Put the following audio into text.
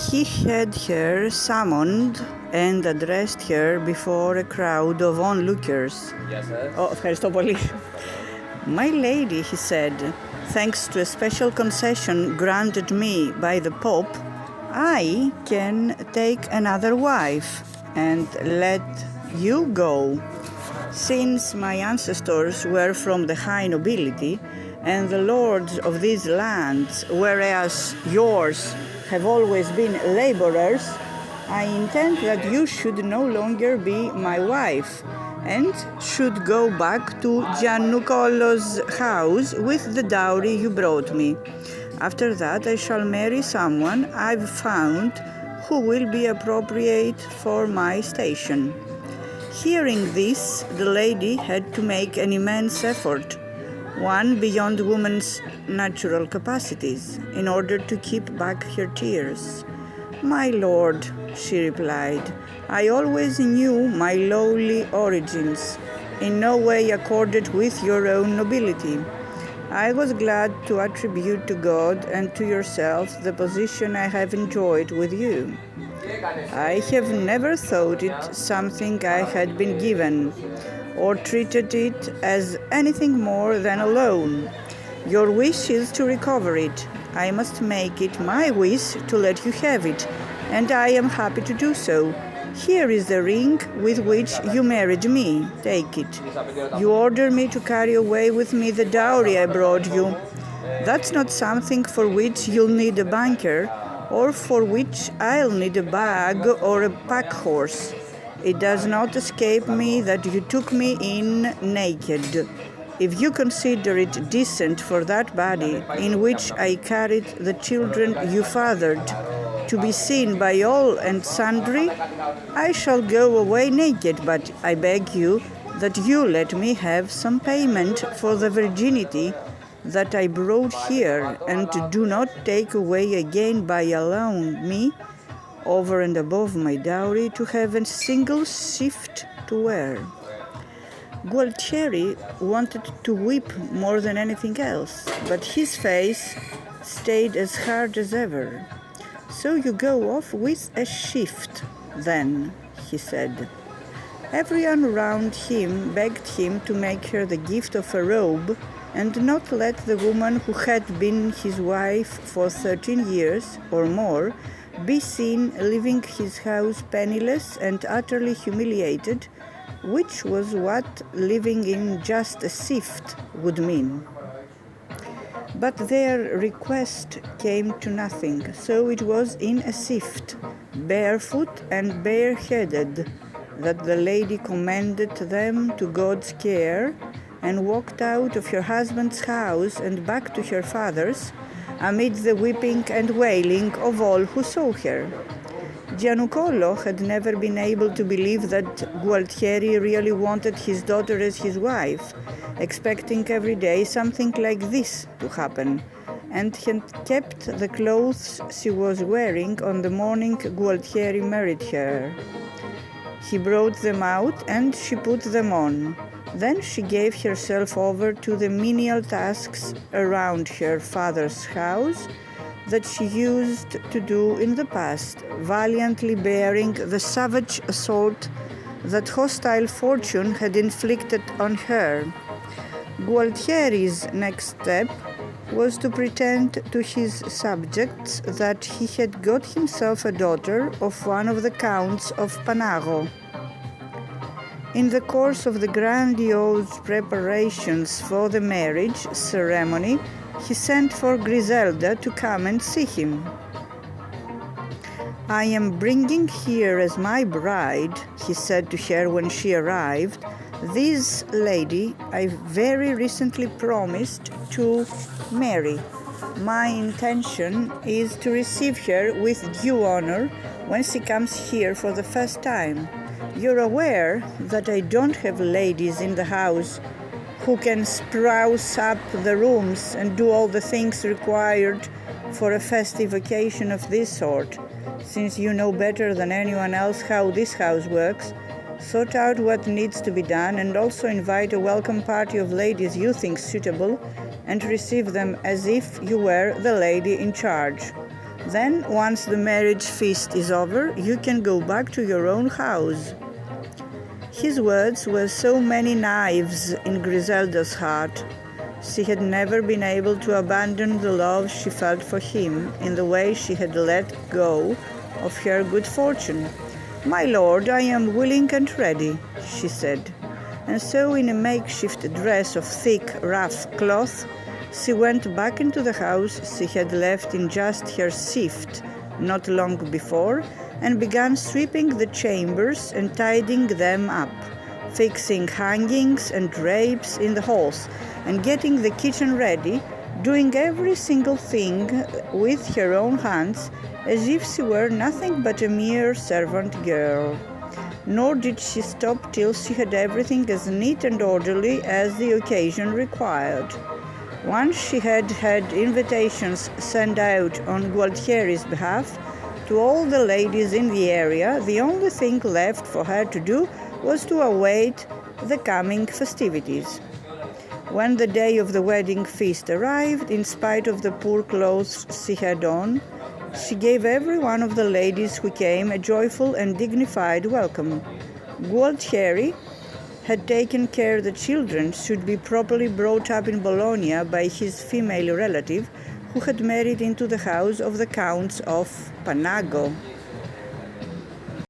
He had her summoned and addressed her before a crowd of onlookers. Ευχαριστώ πολύ. My lady, he said, thanks to a special concession granted me by the Pope, I can take another wife and let you go. Since my ancestors were from the high nobility and the lords of these lands, whereas yours have always been laborers, I intend that you should no longer be my wife and should go back to Giannucolo's house with the dowry you brought me. After that, I shall marry someone I've found who will be appropriate for my station. Hearing this, the lady had to make an immense effort, one beyond woman's natural capacities, in order to keep back her tears. My lord, she replied, I always knew my lowly origins, in no way accorded with your own nobility. I was glad to attribute to God and to yourself the position I have enjoyed with you. I have never thought it something I had been given, or treated it as anything more than a loan. Your wish is to recover it. I must make it my wish to let you have it, and I am happy to do so. Here is the ring with which you married me. Take it. You order me to carry away with me the dowry I brought you. That's not something for which you'll need a banker, or for which I'll need a bag or a pack horse. It does not escape me that you took me in naked. If you consider it decent for that body, in which I carried the children you fathered, to be seen by all and sundry, I shall go away naked, but I beg you that you let me have some payment for the virginity that I brought here, and do not take away again by allowing me, over and above my dowry, to have a single shift to wear. Gualtieri wanted to weep more than anything else, but his face stayed as hard as ever. So you go off with a shift, then, he said. Everyone round him begged him to make her the gift of a robe and not let the woman who had been his wife for 13 years or more be seen leaving his house penniless and utterly humiliated, which was what living in just a shift would mean. But their request came to nothing, so it was in a shift, barefoot and bareheaded, that the lady commended them to God's care and walked out of her husband's house and back to her father's, amid the weeping and wailing of all who saw her. Giannucolo had never been able to believe that Gualtieri really wanted his daughter as his wife, expecting every day something like this to happen, and had kept the clothes she was wearing on the morning Gualtieri married her. He brought them out and she put them on. Then she gave herself over to the menial tasks around her father's house that she used to do in the past, valiantly bearing the savage assault that hostile fortune had inflicted on her. Gualtieri's next step was to pretend to his subjects that he had got himself a daughter of one of the counts of Panago. In the course of the grandiose preparations for the marriage ceremony, he sent for Griselda to come and see him. I am bringing here as my bride, he said to her when she arrived, this lady I very recently promised to marry. My intention is to receive her with due honor when she comes here for the first time. You're aware that I don't have ladies in the house who can spruce up the rooms and do all the things required for a festive occasion of this sort. Since you know better than anyone else how this house works, sort out what needs to be done and also invite a welcome party of ladies you think suitable and receive them as if you were the lady in charge. Then, once the marriage feast is over, you can go back to your own house." His words were so many knives in Griselda's heart. She had never been able to abandon the love she felt for him in the way she had let go of her good fortune. "My lord, I am willing and ready," she said. And so, in a makeshift dress of thick, rough cloth, she went back into the house she had left in just her shift not long before, and began sweeping the chambers and tidying them up, fixing hangings and drapes in the halls, and getting the kitchen ready, doing every single thing with her own hands, as if she were nothing but a mere servant girl. Nor did she stop till she had everything as neat and orderly as the occasion required. Once she had had invitations sent out on Gualtieri's behalf to all the ladies in the area, the only thing left for her to do was to await the coming festivities. When the day of the wedding feast arrived, in spite of the poor clothes she had on, she gave every one of the ladies who came a joyful and dignified welcome. Gualtieri had taken care the children should be properly brought up in Bologna by his female relative, who had married into the house of the Counts of Panago.